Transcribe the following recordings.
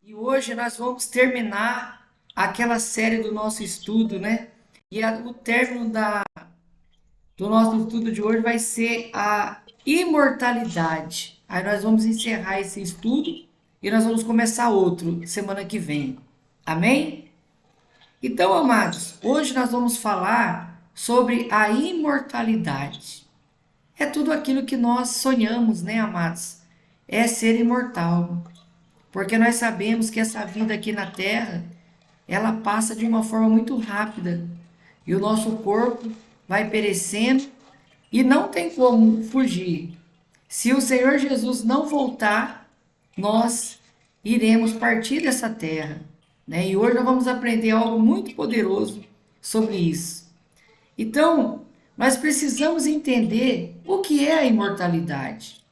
E hoje nós vamos terminar aquela série do nosso estudo, né? O término do nosso estudo de hoje vai ser a imortalidade. Aí nós vamos encerrar esse estudo e nós vamos começar outro semana que vem. Amém? Então, amados, hoje nós vamos falar sobre a imortalidade. É tudo aquilo que nós sonhamos, né, amados? É ser imortal. Porque nós sabemos que essa vida aqui na Terra, ela passa de uma forma muito rápida. E o nosso corpo vai perecendo e não tem como fugir. Se o Senhor Jesus não voltar, nós iremos partir dessa terra, né? E hoje nós vamos aprender algo muito poderoso sobre isso. Então, nós precisamos entender o que é a imortalidade.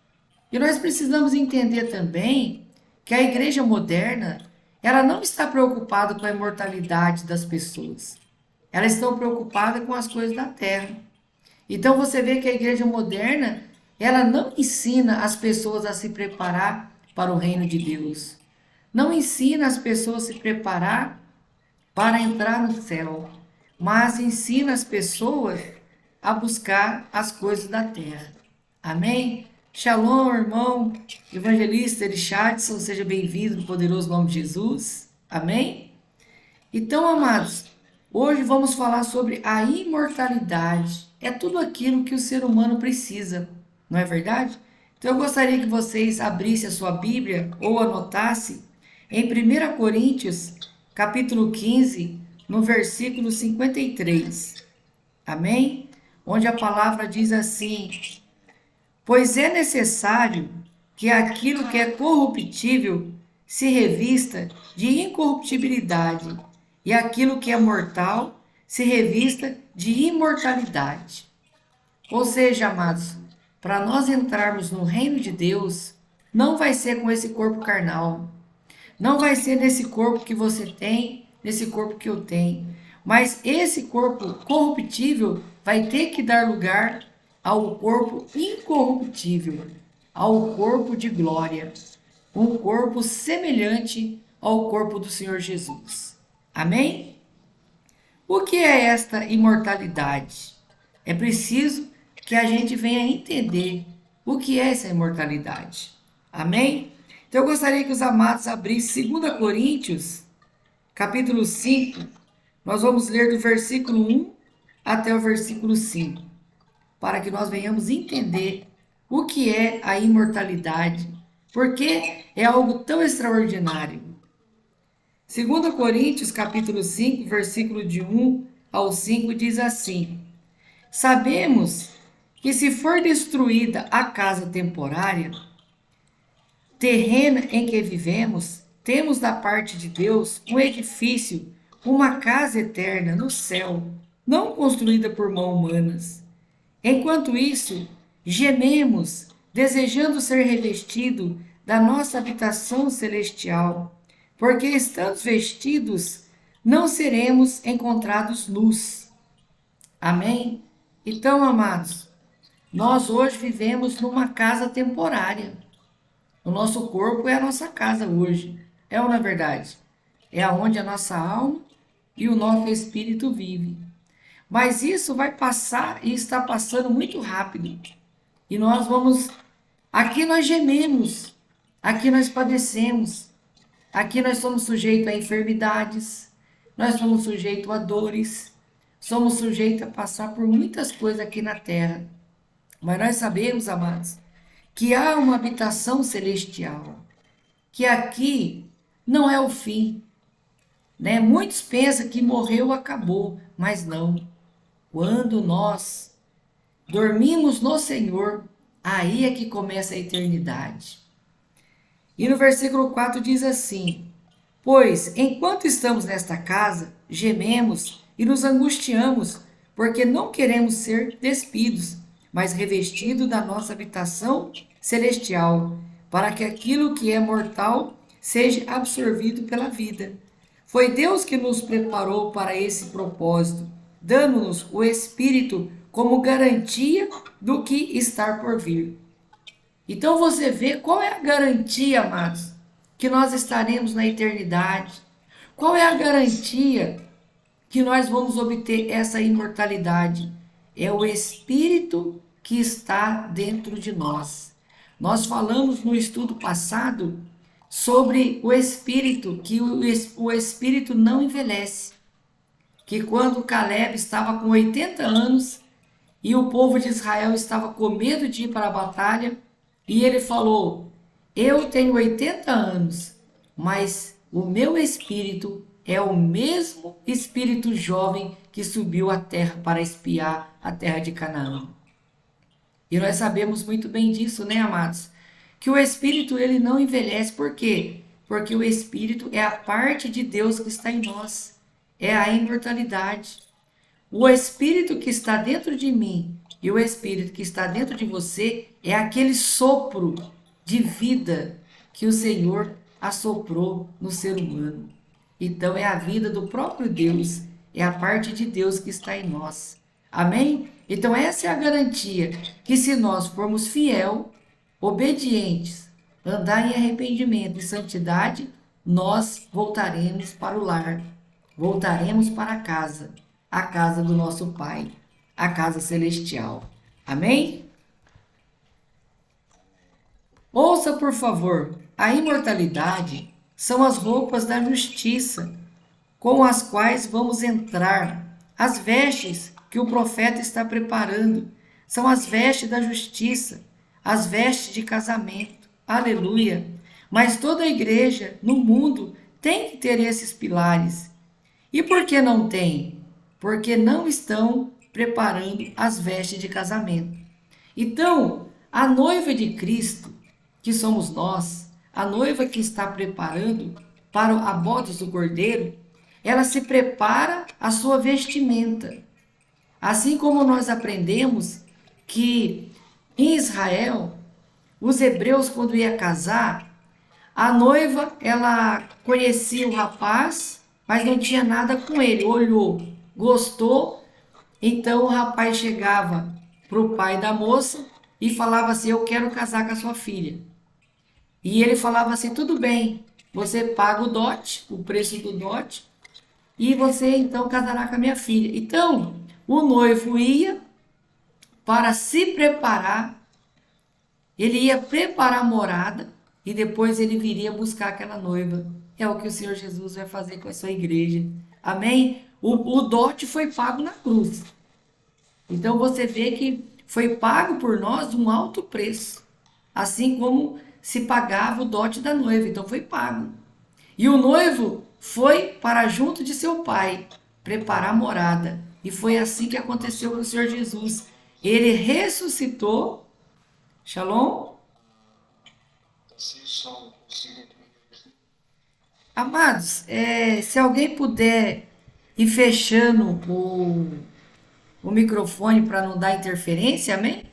E nós precisamos entender também que a igreja moderna, ela não está preocupada com a imortalidade das pessoas. Elas estão preocupadas com as coisas da terra. Então você vê que a igreja moderna, ela não ensina as pessoas a se preparar para o reino de Deus. Não ensina as pessoas a se preparar para entrar no céu, mas ensina as pessoas a buscar as coisas da terra. Amém? Shalom, irmão, evangelista Richardson, seja bem-vindo no poderoso nome de Jesus. Amém? Então, amados, hoje vamos falar sobre a imortalidade. É tudo aquilo que o ser humano precisa, não é verdade? Então, eu gostaria que vocês abrissem a sua Bíblia ou anotassem em 1 Coríntios, capítulo 15, no versículo 53. Amém? Onde a palavra diz assim: pois é necessário que aquilo que é corruptível se revista de incorruptibilidade, e aquilo que é mortal se revista de imortalidade. Ou seja, amados, para nós entrarmos no reino de Deus, não vai ser com esse corpo carnal, não vai ser nesse corpo que você tem, nesse corpo que eu tenho, mas esse corpo corruptível vai ter que dar lugar ao corpo incorruptível, ao corpo de glória, um corpo semelhante ao corpo do Senhor Jesus. Amém? O que é esta imortalidade? É preciso que a gente venha entender o que é essa imortalidade. Amém? Então eu gostaria que os amados abrissem 2 Coríntios, capítulo 5. Nós vamos ler do versículo 1 até o versículo 5, para que nós venhamos entender o que é a imortalidade, porque é algo tão extraordinário. 2 Coríntios, capítulo 5, versículo de 1 ao 5, diz assim: sabemos que se for destruída a casa temporária, terrena em que vivemos, temos da parte de Deus um edifício, uma casa eterna no céu, não construída por mãos humanas. Enquanto isso, gememos, desejando ser revestido da nossa habitação celestial, porque estando vestidos, não seremos encontrados nus. Amém? Então, amados, nós hoje vivemos numa casa temporária. O nosso corpo é a nossa casa hoje. É ou não é verdade? É aonde a nossa alma e o nosso espírito vive. Mas isso vai passar e está passando muito rápido. E nós vamos. Aqui nós gememos, aqui nós padecemos, aqui nós somos sujeitos a enfermidades, nós somos sujeitos a dores, somos sujeitos a passar por muitas coisas aqui na terra. Mas nós sabemos, amados, que há uma habitação celestial, que aqui não é o fim, né? Muitos pensam que morreu, acabou, mas não. Quando nós dormimos no Senhor, aí é que começa a eternidade. E no versículo 4 diz assim: pois, enquanto estamos nesta casa, gememos e nos angustiamos, porque não queremos ser despidos, mas revestidos da nossa habitação celestial, para que aquilo que é mortal seja absorvido pela vida. Foi Deus que nos preparou para esse propósito, dando-nos o Espírito como garantia do que está por vir. Então você vê qual é a garantia, amados, que nós estaremos na eternidade? Qual é a garantia que nós vamos obter essa imortalidade? É o Espírito que está dentro de nós. Nós falamos no estudo passado sobre o Espírito, que o Espírito não envelhece. Que quando Caleb estava com 80 anos e o povo de Israel estava com medo de ir para a batalha, e ele falou: Eu tenho 80 anos, mas o meu espírito é o mesmo espírito jovem que subiu à terra para espiar a terra de Canaã. E nós sabemos muito bem disso, né, amados? Que o espírito ele não envelhece, por quê? Porque o espírito é a parte de Deus que está em nós, é a imortalidade. O espírito que está dentro de mim e o espírito que está dentro de você é aquele sopro de vida que o Senhor assoprou no ser humano. Então é a vida do próprio Deus, é a parte de Deus que está em nós. Amém? Então essa é a garantia que se nós formos fiel, obedientes, andar em arrependimento e santidade, nós voltaremos para o lar, voltaremos para a casa do nosso Pai, a casa celestial. Amém? Ouça, por favor, a imortalidade são as roupas da justiça com as quais vamos entrar. As vestes que o profeta está preparando são as vestes da justiça, as vestes de casamento. Aleluia! Mas toda a igreja no mundo tem que ter esses pilares. E por que não tem? Porque não estão preparando as vestes de casamento. Então, a noiva de Cristo, que somos nós, a noiva que está preparando para a boda do Cordeiro, ela se prepara a sua vestimenta. Assim como nós aprendemos que em Israel, os hebreus quando ia casar, a noiva, ela conhecia o rapaz, mas não tinha nada com ele, olhou, gostou, então o rapaz chegava para o pai da moça e falava assim: eu quero casar com a sua filha. E ele falava assim: tudo bem, você paga o dote, o preço do dote, e você então casará com a minha filha. Então, o noivo ia para se preparar, ele ia preparar a morada e depois ele viria buscar aquela noiva. É o que o Senhor Jesus vai fazer com a sua igreja. Amém? O dote foi pago na cruz. Então você vê que foi pago por nós um alto preço, assim como se pagava o dote da noiva. Então foi pago. E o noivo foi para junto de seu pai preparar a morada. E foi assim que aconteceu com o Senhor Jesus. Ele ressuscitou. Shalom? Amados, se alguém puder ir fechando o microfone para não dar interferência, amém?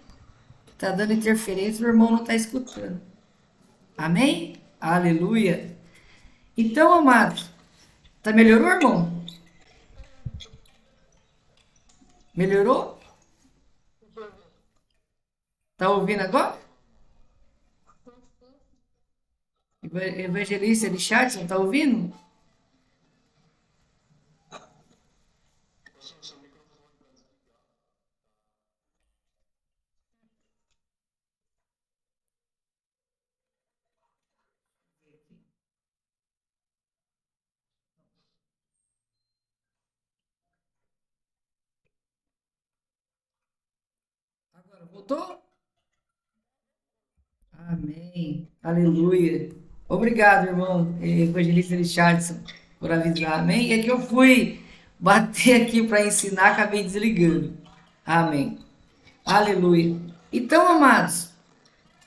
Tá dando interferência, o irmão não está escutando. Amém? Aleluia. Então, amados, tá melhorou, irmão? Melhorou? Tá ouvindo agora? Evangelista Richardson, tá ouvindo? Agora voltou? Amém. Aleluia. Obrigado, irmão, Evangelista Richardson, por avisar. Amém. É que eu fui bater aqui para ensinar, acabei desligando. Amém. Aleluia. Então, amados,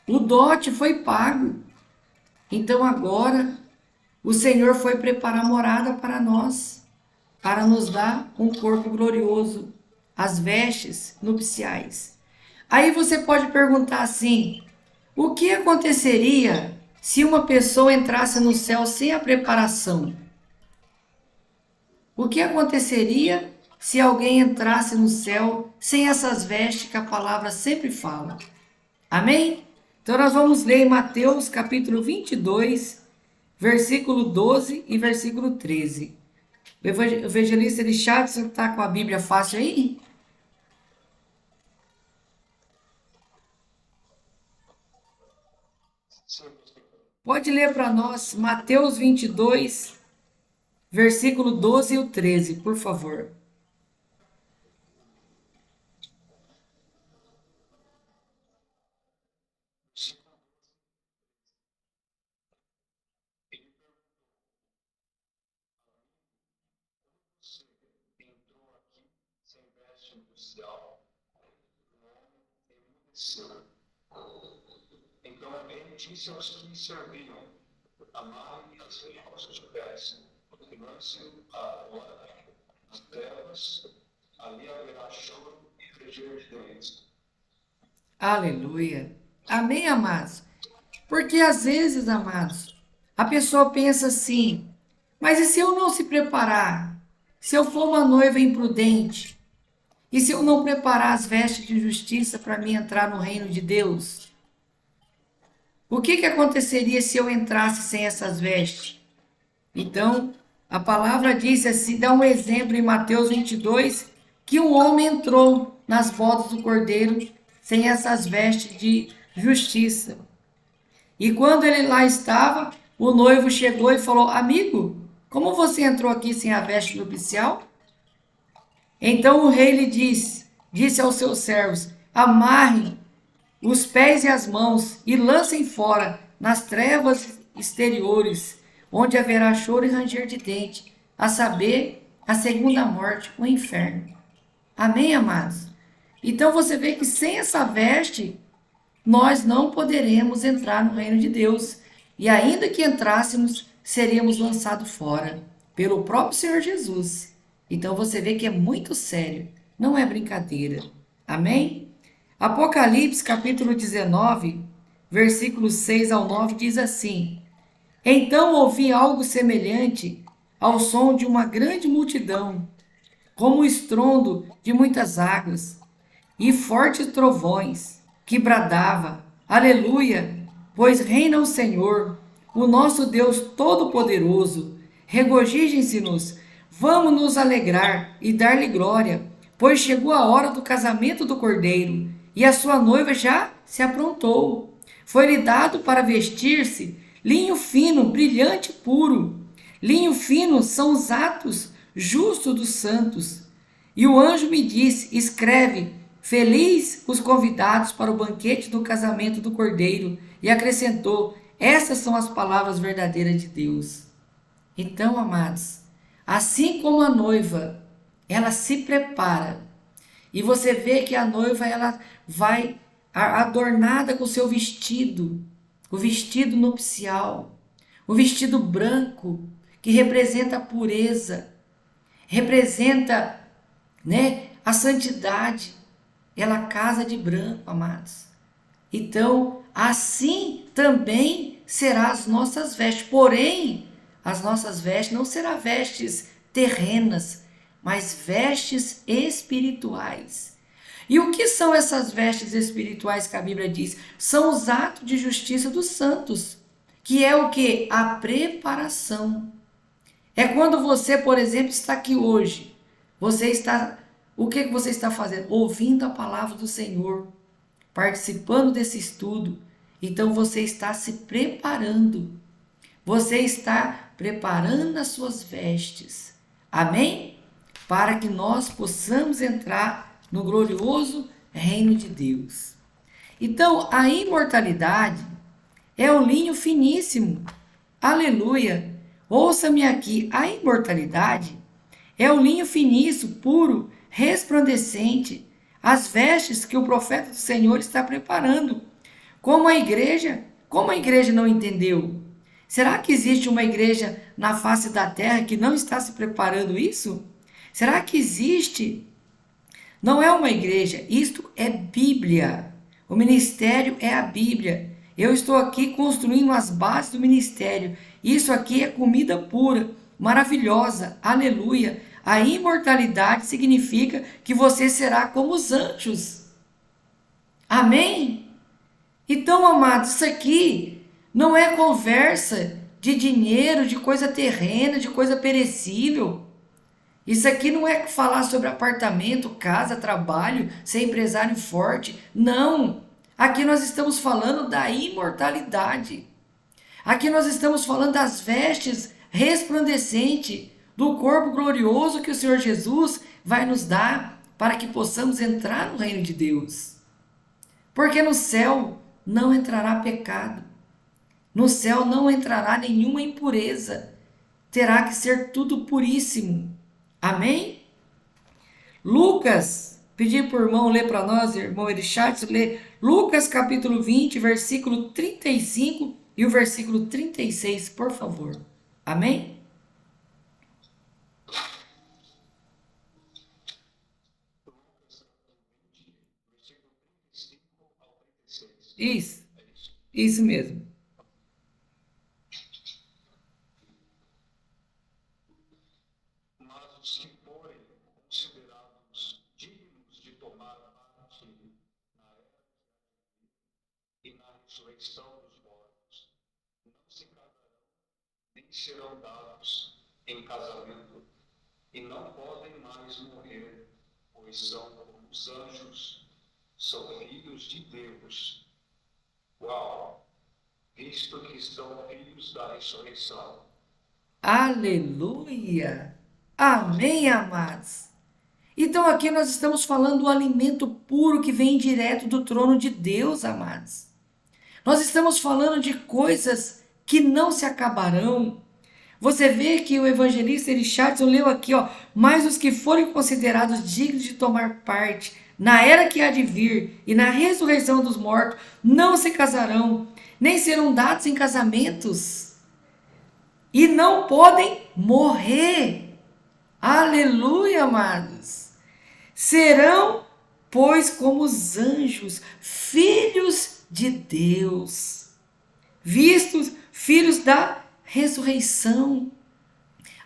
o dote foi pago. Então agora o Senhor foi preparar morada para nós, para nos dar um corpo glorioso, as vestes nupciais. Aí você pode perguntar assim: o que aconteceria se uma pessoa entrasse no céu sem a preparação? O que aconteceria se alguém entrasse no céu sem essas vestes que a palavra sempre fala? Amém? Então nós vamos ler em Mateus capítulo 22, versículo 12 e versículo 13. O evangelista Richard, você está com a Bíblia fácil aí? Pode ler para nós Mateus 22, versículo 12 e o 13, por favor. Então ele disse aos que serviam: amarrem as vossos pés, porque lance agora as trevas, ali haverá choro e ranger de dentes. Aleluia. Amém, amados? Porque às vezes, amados, a pessoa pensa assim: mas e se eu não se preparar? Se eu for uma noiva imprudente? E se eu não preparar as vestes de justiça para mim entrar no reino de Deus? O que aconteceria se eu entrasse sem essas vestes? Então, a palavra diz assim, dá um exemplo em Mateus 22, que um homem entrou nas bodas do Cordeiro sem essas vestes de justiça. E quando ele lá estava, o noivo chegou e falou: amigo, como você entrou aqui sem a veste nupcial? Então o rei lhe disse aos seus servos: amarrem os pés e as mãos e lancem fora nas trevas exteriores, onde haverá choro e ranger de dente, a saber, a segunda morte, o inferno. Amém, amados? Então você vê que sem essa veste, nós não poderemos entrar no reino de Deus. E ainda que entrássemos, seríamos lançados fora pelo próprio Senhor Jesus. Então você vê que é muito sério, não é brincadeira. Amém? Apocalipse capítulo 19, versículos 6 ao 9 diz assim: então ouvi algo semelhante ao som de uma grande multidão, como o estrondo de muitas águas, e fortes trovões, que bradava: aleluia, pois reina o Senhor, o nosso Deus Todo-Poderoso. Regozijem-se-nos, vamos nos alegrar e dar-lhe glória, pois chegou a hora do casamento do Cordeiro, e a sua noiva já se aprontou. Foi-lhe dado para vestir-se linho fino, brilhante e puro. Linho fino são os atos justos dos santos. E o anjo me disse: escreve, feliz os convidados para o banquete do casamento do Cordeiro. E acrescentou: essas são as palavras verdadeiras de Deus. Então, amados, assim como a noiva, ela se prepara, e você vê que a noiva ela vai adornada com o seu vestido, o vestido nupcial, o vestido branco, que representa a pureza, representa, né, a santidade. Ela casa de branco, amados. Então, assim também serão as nossas vestes. Porém, as nossas vestes não serão vestes terrenas, mas vestes espirituais. E o que são essas vestes espirituais que a Bíblia diz? São os atos de justiça dos santos, que é o que? A preparação. É quando você, por exemplo, está aqui hoje. O que você está fazendo? Ouvindo a palavra do Senhor, participando desse estudo. Então você está se preparando. Você está preparando as suas vestes. Amém? Para que nós possamos entrar no glorioso reino de Deus. Então, a imortalidade é o linho finíssimo. Aleluia! Ouça-me aqui, a imortalidade é o linho finíssimo, puro, resplandecente, as vestes que o profeta do Senhor está preparando. Como a igreja não entendeu? Será que existe uma igreja na face da terra que não está se preparando isso? Será que existe? Não é uma igreja, isto é Bíblia. O ministério é a Bíblia. Eu estou aqui construindo as bases do ministério. Isso aqui é comida pura, maravilhosa. Aleluia. A imortalidade significa que você será como os anjos. Amém? Então, amados, isso aqui não é conversa de dinheiro, de coisa terrena, de coisa perecível. Isso aqui não é falar sobre apartamento, casa, trabalho, ser empresário forte. Não! Aqui nós estamos falando da imortalidade. Aqui nós estamos falando das vestes resplandecentes, do corpo glorioso que o Senhor Jesus vai nos dar para que possamos entrar no reino de Deus. Porque no céu não entrará pecado. No céu não entrará nenhuma impureza. Terá que ser tudo puríssimo. Amém? Lucas, pedi para o irmão ler para nós, irmão Erichards, ler Lucas capítulo 20, versículo 35 e o versículo 36, por favor. Amém? Isso mesmo. Mas os que forem considerados dignos de tomar parte na era e na ressurreição dos mortos, não se casarão, nem serão dados em casamento, e não podem mais morrer, pois são como os anjos, são filhos de Deus. Uau! Visto que são filhos da ressurreição. Aleluia! Amém, amados? Então aqui nós estamos falando do alimento puro que vem direto do trono de Deus, amados. Nós estamos falando de coisas que não se acabarão. Você vê que o evangelista Richardson leu aqui, ó, mas os que forem considerados dignos de tomar parte na era que há de vir e na ressurreição dos mortos não se casarão, nem serão dados em casamentos e não podem morrer. Aleluia, amados. Serão, pois, como os anjos, filhos de Deus, vistos filhos da ressurreição.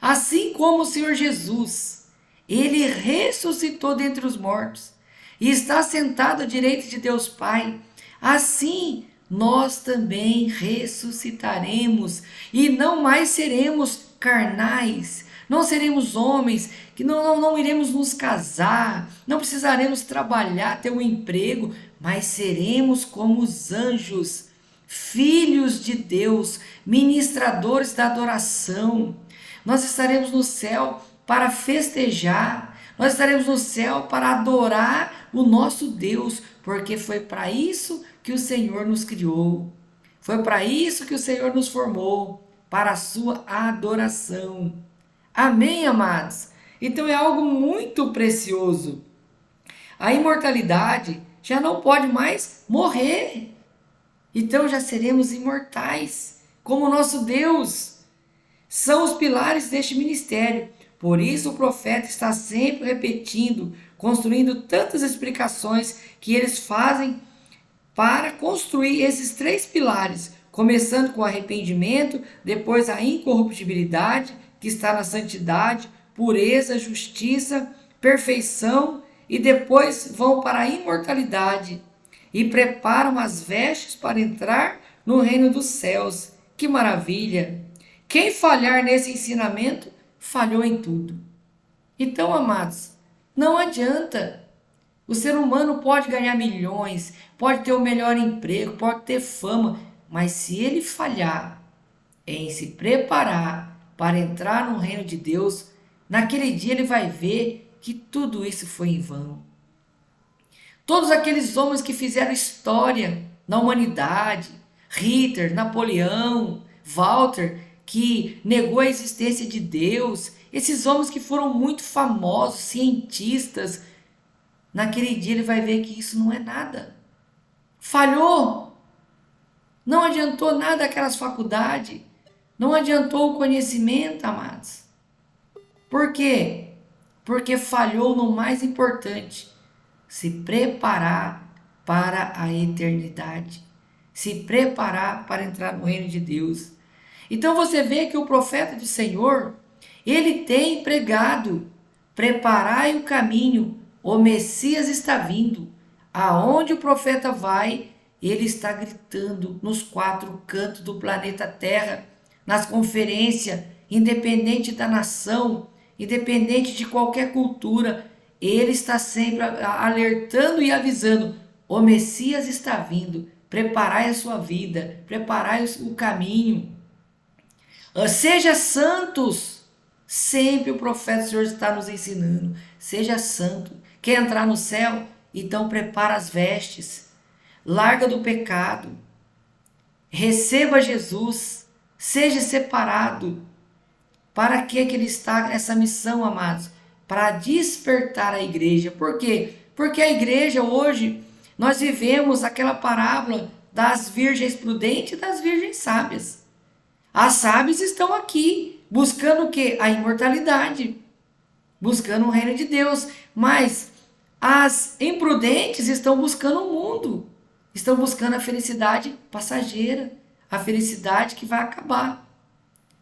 Assim como o Senhor Jesus, ele ressuscitou dentre os mortos e está sentado à direita de Deus Pai, assim nós também ressuscitaremos e não mais seremos carnais, não seremos homens, que não iremos nos casar, não precisaremos trabalhar, ter um emprego, mas seremos como os anjos, filhos de Deus, ministradores da adoração. Nós estaremos no céu para festejar, nós estaremos no céu para adorar o nosso Deus, porque foi para isso que o Senhor nos criou, foi para isso que o Senhor nos formou, para a sua adoração. Amém, amados? Então é algo muito precioso. A imortalidade já não pode mais morrer. Então já seremos imortais, como o nosso Deus. São os pilares deste ministério. Por isso o profeta está sempre repetindo, construindo tantas explicações que eles fazem para construir esses três pilares, começando com o arrependimento, depois a incorruptibilidade, que está na santidade, pureza, justiça, perfeição, e depois vão para a imortalidade e preparam as vestes para entrar no reino dos céus. Que maravilha! Quem falhar nesse ensinamento, falhou em tudo. Então, amados, não adianta. O ser humano pode ganhar milhões, pode ter o melhor emprego, pode ter fama, mas se ele falhar em se preparar para entrar no reino de Deus, naquele dia ele vai ver que tudo isso foi em vão. Todos aqueles homens que fizeram história na humanidade, Hitler, Napoleão, Walter, que negou a existência de Deus, esses homens que foram muito famosos, cientistas, naquele dia ele vai ver que isso não é nada. Falhou. Não adiantou nada aquelas faculdades. Não adiantou o conhecimento, amados. Por quê? Porque falhou no mais importante: se preparar para a eternidade. Se preparar para entrar no reino de Deus. Então você vê que o profeta do Senhor, ele tem pregado: preparai o caminho, o Messias está vindo. Aonde o profeta vai, ele está gritando nos quatro cantos do planeta Terra, nas conferências, independente da nação, independente de qualquer cultura, ele está sempre alertando e avisando: o Messias está vindo, preparai a sua vida, preparai o caminho. Seja santos, sempre o profeta do Senhor está nos ensinando, seja santo. Quer entrar no céu? Então prepara as vestes, larga do pecado, receba Jesus, seja separado. Para que ele está nessa missão, amados? Para despertar a igreja. Por quê? Porque a igreja hoje, nós vivemos aquela parábola das virgens prudentes e das virgens sábias. As sábias estão aqui, buscando o quê? A imortalidade, buscando o reino de Deus. Mas as imprudentes estão buscando o mundo, estão buscando a felicidade passageira, a felicidade que vai acabar.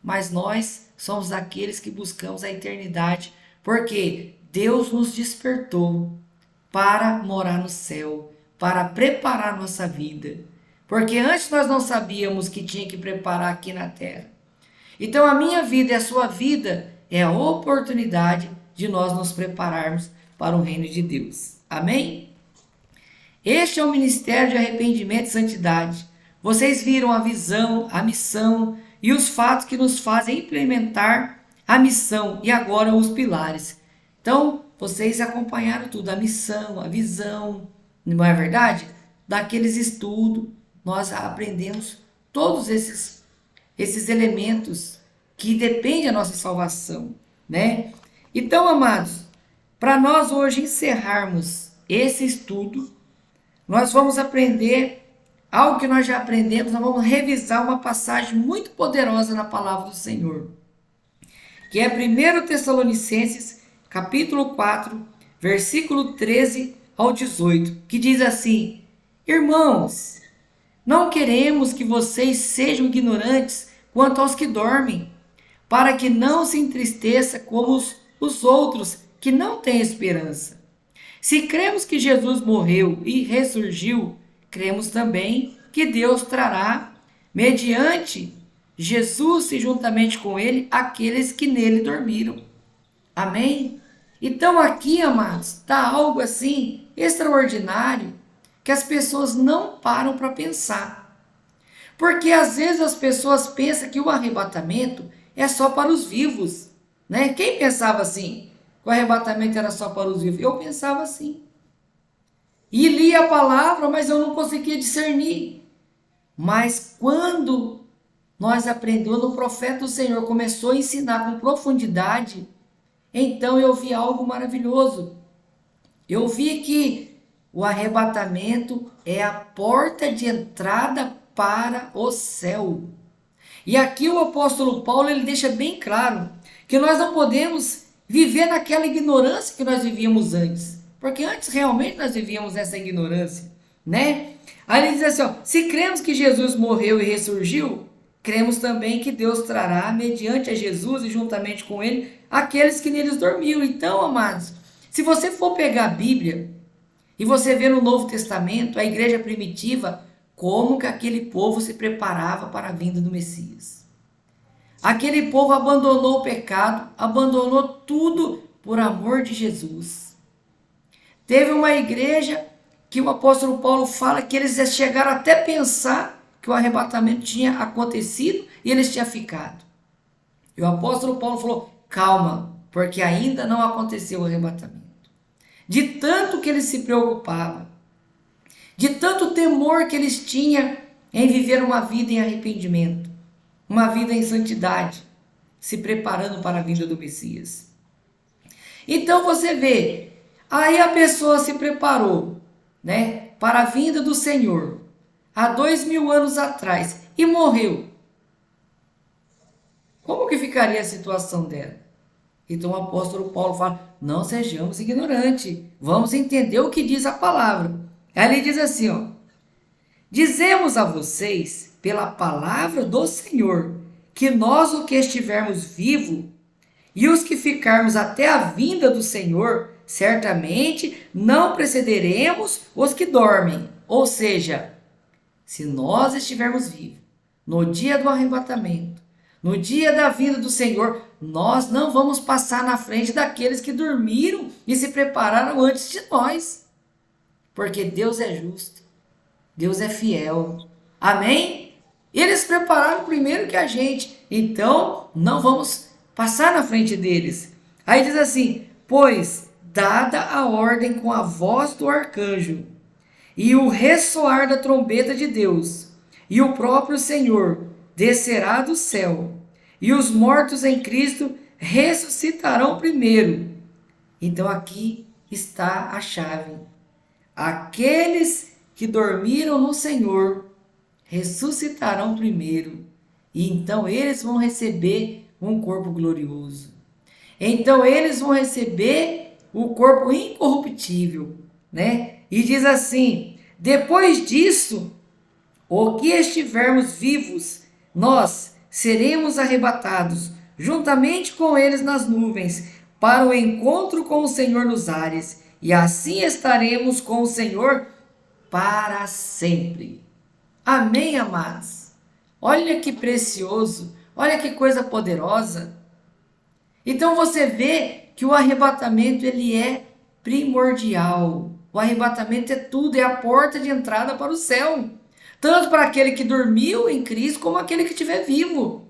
Mas nós somos aqueles que buscamos a eternidade, porque Deus nos despertou para morar no céu, para preparar nossa vida. Porque antes nós não sabíamos que tinha que preparar aqui na terra. Então a minha vida e a sua vida é a oportunidade de nós nos prepararmos para o reino de Deus. Amém? Este é o ministério de arrependimento e santidade. Vocês viram a visão, a missão e os fatos que nos fazem implementar a missão e agora os pilares. Então, vocês acompanharam tudo, a missão, a visão, não é verdade? Daqueles estudos, nós aprendemos todos esses elementos que dependem da nossa salvação, né? Então, amados, para nós hoje encerrarmos esse estudo, nós vamos aprender algo que nós já aprendemos, nós vamos revisar uma passagem muito poderosa na palavra do Senhor, que é 1 Tessalonicenses, capítulo 4, versículo 13 ao 18, que diz assim: irmãos, não queremos que vocês sejam ignorantes quanto aos que dormem, para que não se entristeça como os outros que não têm esperança. Se cremos que Jesus morreu e ressurgiu, cremos também que Deus trará, mediante Jesus e juntamente com ele, aqueles que nele dormiram. Amém? Então aqui, amados, está algo assim extraordinário que as pessoas não param para pensar. Porque às vezes as pessoas pensam que o arrebatamento é só para os vivos, né? Quem pensava assim? Que o arrebatamento era só para os vivos? Eu pensava assim. E lia a palavra, mas eu não conseguia discernir. Mas quando nós aprendemos, o profeta do Senhor começou a ensinar com profundidade, então eu vi algo maravilhoso. Eu vi que o arrebatamento é a porta de entrada para o céu. E aqui o apóstolo Paulo ele deixa bem claro que nós não podemos viver naquela ignorância que nós vivíamos antes. Porque antes realmente nós vivíamos nessa ignorância, né? Aí ele diz assim, ó, se cremos que Jesus morreu e ressurgiu, cremos também que Deus trará, mediante a Jesus e juntamente com ele, aqueles que neles dormiram. Então, amados, se você for pegar a Bíblia e você ver no Novo Testamento, a igreja primitiva, como que aquele povo se preparava para a vinda do Messias. Aquele povo abandonou o pecado, abandonou tudo por amor de Jesus. Teve uma igreja que o apóstolo Paulo fala que eles chegaram até a pensar que o arrebatamento tinha acontecido e eles tinham ficado. E o apóstolo Paulo falou, calma, porque ainda não aconteceu o arrebatamento. De tanto que eles se preocupavam, de tanto temor que eles tinham em viver uma vida em arrependimento, uma vida em santidade, se preparando para a vinda do Messias. Então você vê, aí a pessoa se preparou, né, para a vinda do Senhor, há 2000 anos atrás, e morreu. Como que ficaria a situação dela? Então o apóstolo Paulo fala, não sejamos ignorantes, vamos entender o que diz a palavra. Aí ele diz assim, ó, dizemos a vocês, pela palavra do Senhor, que nós o que estivermos vivos e os que ficarmos até a vinda do Senhor, certamente não precederemos os que dormem. Ou seja, se nós estivermos vivos no dia do arrebatamento, No dia da vinda do Senhor, nós não vamos passar na frente daqueles que dormiram e se prepararam antes de nós. Porque Deus é justo, Deus é fiel. Amém? Eles prepararam primeiro que a gente, então não vamos passar na frente deles. Aí diz assim: pois, dada a ordem com a voz do arcanjo, e o ressoar da trombeta de Deus, e o próprio Senhor descerá do céu, e os mortos em Cristo ressuscitarão primeiro. Então aqui está a chave. Aqueles que dormiram no Senhor ressuscitarão primeiro, e então eles vão receber um corpo glorioso. Então eles vão receber o corpo incorruptível, né? E diz assim: depois disso, o que estivermos vivos, nós seremos arrebatados juntamente com eles nas nuvens, para o encontro com o Senhor nos ares, e assim estaremos com o Senhor para sempre. Amém, amados? Olha que precioso, olha que coisa poderosa. Então você vê que o arrebatamento ele é primordial. O arrebatamento é tudo, é a porta de entrada para o céu. Tanto para aquele que dormiu em Cristo, como aquele que estiver vivo.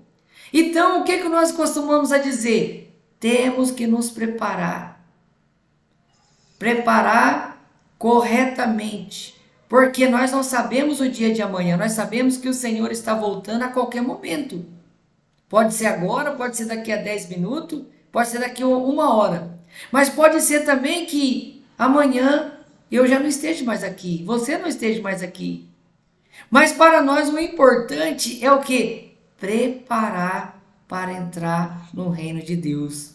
Então, o que nós costumamos a dizer? Temos que nos preparar. Preparar corretamente. Porque nós não sabemos o dia de amanhã. Nós sabemos que o Senhor está voltando a qualquer momento. Pode ser agora, pode ser daqui a 10 minutos, pode ser daqui a 1 hora. Mas pode ser também que amanhã eu já não esteja mais aqui, você não esteja mais aqui. Mas para nós o importante é o quê? Preparar para entrar no reino de Deus.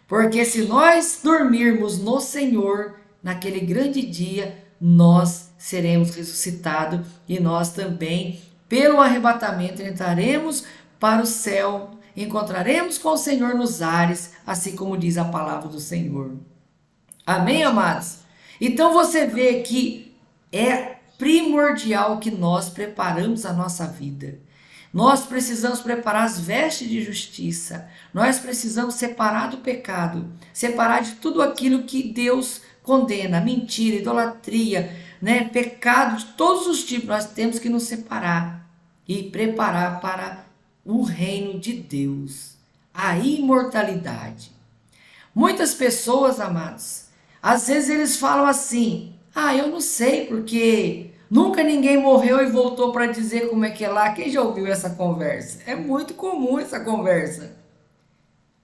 Porque se nós dormirmos no Senhor, naquele grande dia, nós seremos ressuscitados e nós também, pelo arrebatamento, entraremos para o céu, encontraremos com o Senhor nos ares, assim como diz a palavra do Senhor. Amém, amados? Então você vê que é primordial que nós preparamos a nossa vida. Nós precisamos preparar as vestes de justiça. Nós precisamos separar do pecado, separar de tudo aquilo que Deus condena, mentira, idolatria, né? Pecado de todos os tipos. Nós temos que nos separar e preparar para o reino de Deus, a imortalidade. Muitas pessoas, amados, às vezes eles falam assim: eu não sei porque nunca ninguém morreu e voltou para dizer como é que é lá. Quem já ouviu essa conversa? É muito comum essa conversa.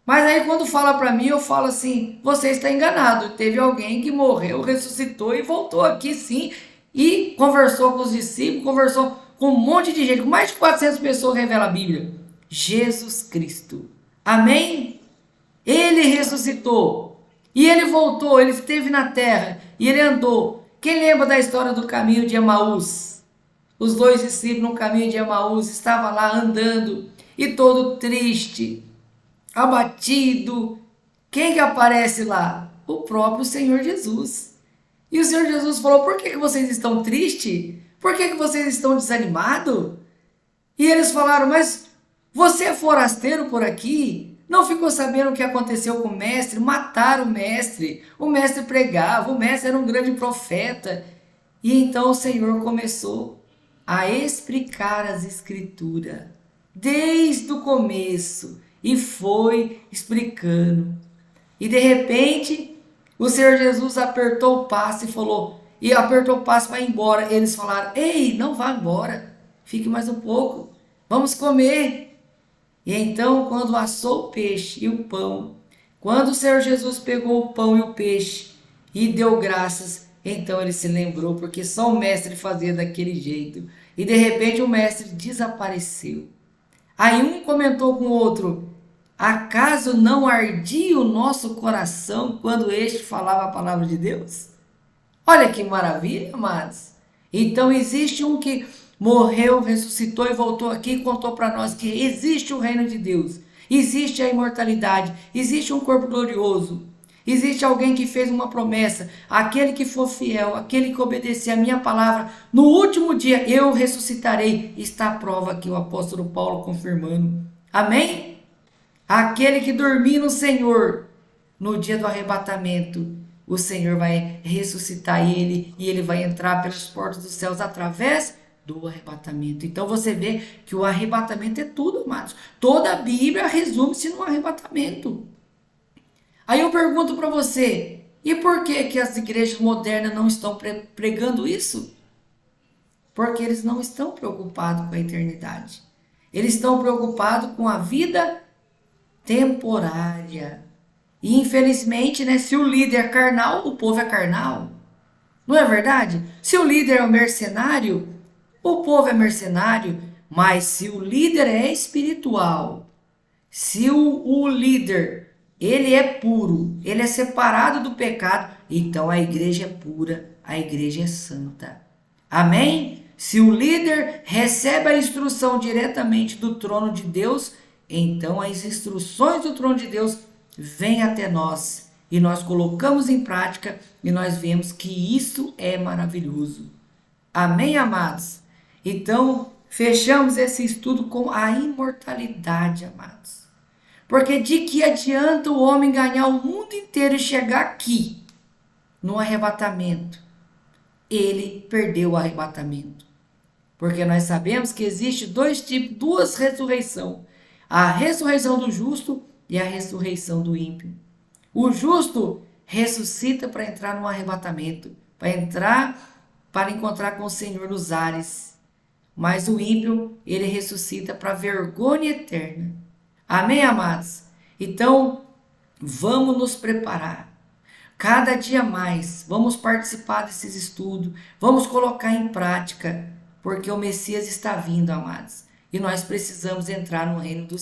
Mas aí quando fala para mim, eu falo assim: você está enganado. Teve alguém que morreu, ressuscitou e voltou aqui sim, e conversou com os discípulos, conversou com um monte de gente, com mais de 400 pessoas, revela a Bíblia. Jesus Cristo. Amém? Ele ressuscitou. E ele voltou, ele esteve na terra. E ele andou. Quem lembra da história do caminho de Emaús? Os 2 discípulos no caminho de Emaús estavam lá andando. E todo triste, abatido. Quem que aparece lá? O próprio Senhor Jesus. E o Senhor Jesus falou: por que vocês estão tristes? Por que vocês estão desanimados? E eles falaram: mas você é forasteiro por aqui? Não ficou sabendo o que aconteceu com o mestre? Mataram o mestre pregava, o mestre era um grande profeta. E então o Senhor começou a explicar as escrituras, desde o começo, e foi explicando. E de repente, o Senhor Jesus apertou o passo e falou, e apertou o passo para ir embora. Eles falaram: ei, não vá embora, fique mais um pouco, vamos comer. E então, quando assou o peixe e o pão, quando o Senhor Jesus pegou o pão e o peixe e deu graças, então ele se lembrou, porque só o mestre fazia daquele jeito. E de repente o mestre desapareceu. Aí um comentou com o outro: acaso não ardia o nosso coração quando este falava a palavra de Deus? Olha que maravilha, amados. Então existe um que morreu, ressuscitou e voltou aqui e contou para nós que existe o reino de Deus, existe a imortalidade, existe um corpo glorioso, existe alguém que fez uma promessa: aquele que for fiel, aquele que obedecer a minha palavra, no último dia eu ressuscitarei. Está a prova aqui, o apóstolo Paulo confirmando. Amém? Aquele que dormir no Senhor, no dia do arrebatamento, o Senhor vai ressuscitar ele e ele vai entrar pelas portas dos céus através do arrebatamento. Então você vê que o arrebatamento é tudo, amados. Toda a Bíblia resume-se no arrebatamento. Aí eu pergunto para você, e por que as igrejas modernas não estão pregando isso? Porque eles não estão preocupados com a eternidade. Eles estão preocupados com a vida temporária. E infelizmente, né, se o líder é carnal, o povo é carnal. Não é verdade? Se o líder é um mercenário, o povo é mercenário. Mas se o líder é espiritual, se o líder ele é puro, ele é separado do pecado, então a igreja é pura, a igreja é santa. Amém? Se o líder recebe a instrução diretamente do trono de Deus, então as instruções do trono de Deus vêm até nós e nós colocamos em prática e nós vemos que isso é maravilhoso. Amém, amados? Então, fechamos esse estudo com a imortalidade, amados. Porque de que adianta o homem ganhar o mundo inteiro e chegar aqui, no arrebatamento? Ele perdeu o arrebatamento. Porque nós sabemos que existe dois tipos, duas ressurreições. A ressurreição do justo e a ressurreição do ímpio. O justo ressuscita para entrar no arrebatamento, para encontrar com o Senhor nos ares. Mas o ímpio, ele ressuscita para a vergonha eterna. Amém, amados? Então, vamos nos preparar. Cada dia mais, vamos participar desses estudos, vamos colocar em prática, porque o Messias está vindo, amados. E nós precisamos entrar no reino dos